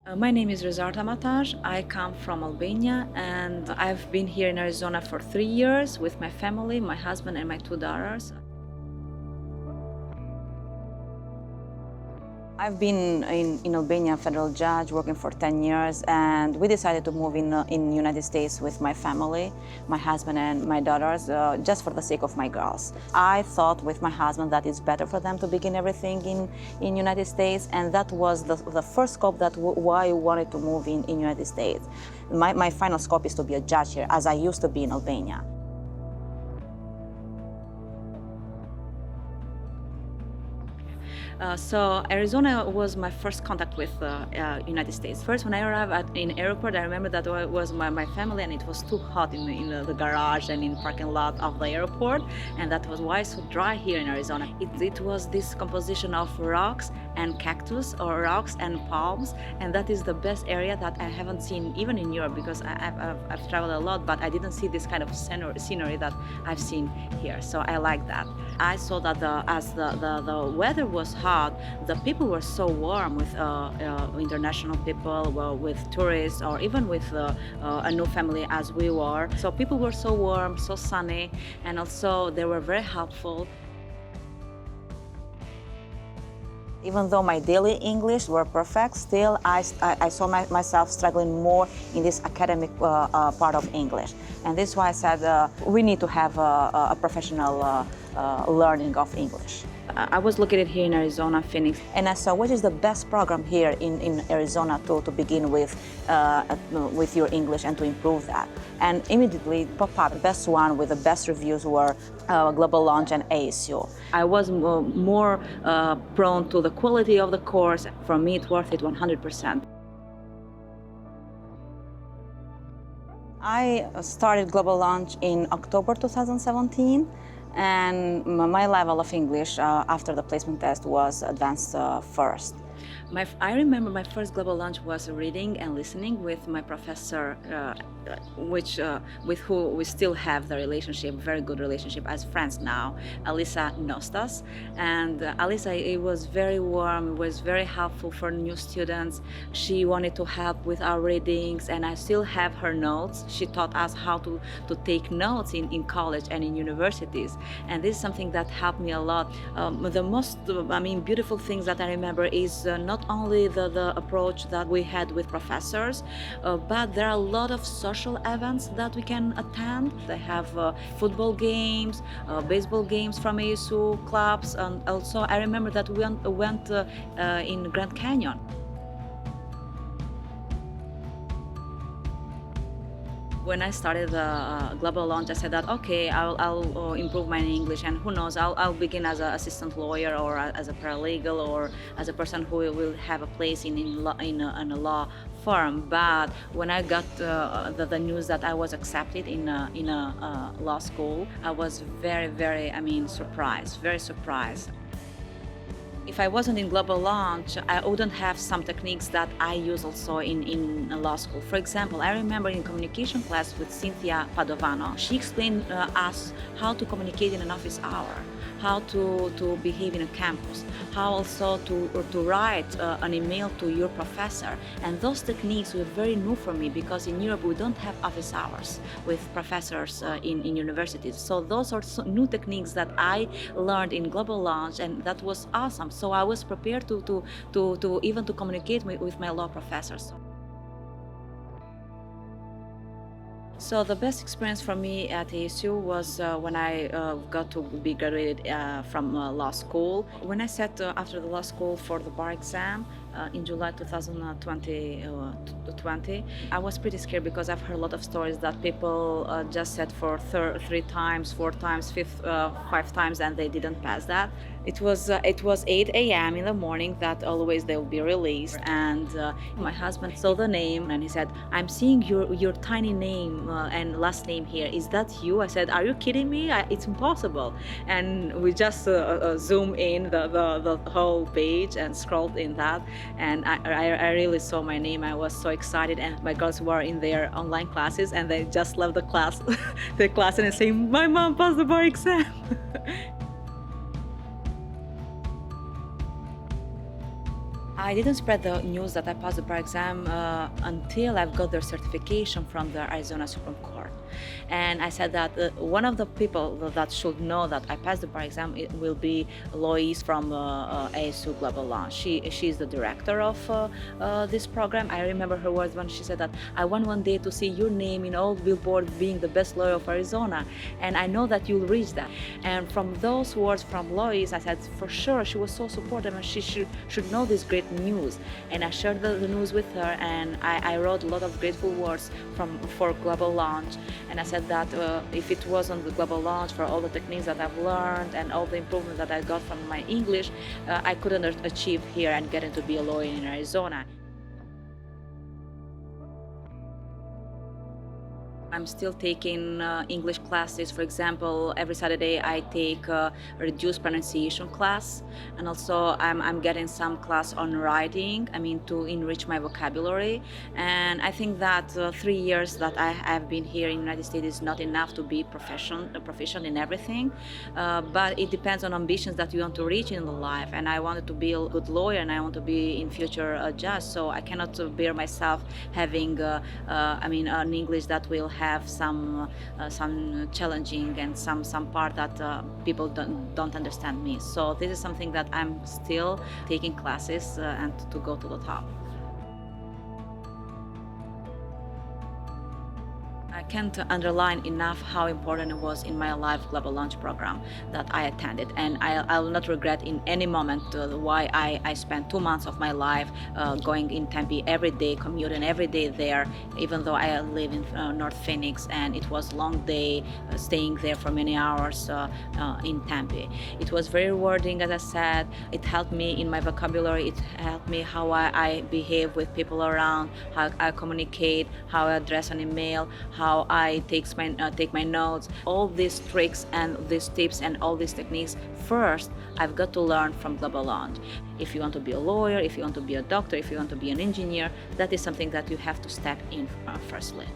My name is Rezarta. I come from Albania and I've been here in Arizona for 3 years with my family, my husband, and my two daughters. I've been in Albania federal judge working for 10 years, and we decided to move in United States with my family, my husband and my daughters, just for the sake of my girls. I thought with my husband that it's better for them to begin everything in United States, and that was the first scope that why I wanted to move in United States. My final scope is to be a judge here, as I used to be in Albania. So Arizona was my first contact with United States. First, when I arrived in airport, I remember that it was my family, and it was too hot in the garage and in parking lot of the airport, and that was why it's so dry here in Arizona. It was this composition of rocks and cactus, or rocks and palms, and that is the best area that I haven't seen even in Europe, because I've traveled a lot, but I didn't see this kind of scenery that I've seen here. So I like that. I saw that as the weather was hot, the people were so warm with international people, with tourists, or even with a new family as we were. So people were so warm, so sunny, and also they were very helpful. Even though my daily English were perfect, still I saw myself struggling more in this academic part of English. And this is why I said we need to have a professional learning of English. I was located here in Arizona, Phoenix, and I saw what is the best program here in Arizona to begin with your English and to improve that. And immediately pop up the best one with the best reviews were Global Launch and ASU. I was more prone to the quality of the course. For me, it's worth it 100%. I started Global Launch in October 2017, and my level of English after the placement test was advanced first. I remember my first Global Launch was reading and listening with my professor, with who we still have the relationship, very good relationship as friends now, Alisa Nostas. And Alisa, it was very warm, was very helpful for new students. She wanted to help with our readings, and I still have her notes. She taught us how to take notes in college and in universities. And this is something that helped me a lot. The most, beautiful things that I remember is not only the approach that we had with professors, but there are a lot of social events that we can attend. They have football games, baseball games from ASU clubs, and also I remember that we went in Grand Canyon. When I started the Global Launch, I said that, okay, I'll improve my English, and who knows, I'll begin as an assistant lawyer, or as a paralegal, or as a person who will have a place in a law firm. But when I got the news that I was accepted in a law school, I was very surprised, very surprised. If I wasn't in Global Launch, I wouldn't have some techniques that I use also in law school. For example, I remember in communication class with Cynthia Padovano, she explained us how to communicate in an office hour, how to behave in a campus, how also to write an email to your professor. And those techniques were very new for me, because in Europe we don't have office hours with professors in universities. So those are new techniques that I learned in Global Launch, and that was awesome. So I was prepared to even to communicate with my law professors. So the best experience for me at ASU was when I got to be graduated from law school. When I sat after the law school for the bar exam in July 2020, I was pretty scared, because I've heard a lot of stories that people just sat for 3 times, 4 times, 5 times, and they didn't pass that. It was 8 a.m. in the morning that always they will be released, and my husband saw the name and he said, "I'm seeing your tiny name and last name here. Is that you?" I said, "Are you kidding me? It's impossible." And we just zoom in the whole page and scrolled in that, and I really saw my name. I was so excited, and my girls were in their online classes, and they just left the class, and saying, "My mom passed the bar exam." I didn't spread the news that I passed the bar exam until I've got the certification from the Arizona Supreme Court. And I said that one of the people that should know that I passed the bar exam it will be Lois from ASU Global Launch. She's the director of this program. I remember her words when she said that I want one day to see your name in all billboard being the best lawyer of Arizona, and I know that you'll reach that. And from those words from Lois, I said for sure she was so supportive and she should know this great news. And I shared the news with her, and I wrote a lot of grateful words for Global Launch. And I said that if it wasn't the Global Launch for all the techniques that I've learned and all the improvements that I got from my English, I couldn't achieve here and getting to be a lawyer in Arizona. I'm still taking English classes. For example, every Saturday I take a reduced pronunciation class, and also I'm getting some class on writing, to enrich my vocabulary. And I think that 3 years that I have been here in the United States is not enough to be proficient in everything, but it depends on ambitions that you want to reach in the life. And I wanted to be a good lawyer, and I want to be in future a judge, so I cannot bear myself having an English that will have some challenging and some part that people don't understand me. So this is something that I'm still taking classes and to go to the top. I can't underline enough how important it was in my life Global Launch program that I attended, and I will not regret in any moment why I spent 2 months of my life going in Tempe every day, commuting every day there, even though I live in North Phoenix, and it was a long day staying there for many hours in Tempe. It was very rewarding, as I said. It helped me in my vocabulary. It helped me how I behave with people around, how I communicate, how I address an email, how I take my notes. All these tricks and these tips and all these techniques, first I've got to learn from Global Launch. If you want to be a lawyer, if you want to be a doctor, if you want to be an engineer, that is something that you have to step in firstly.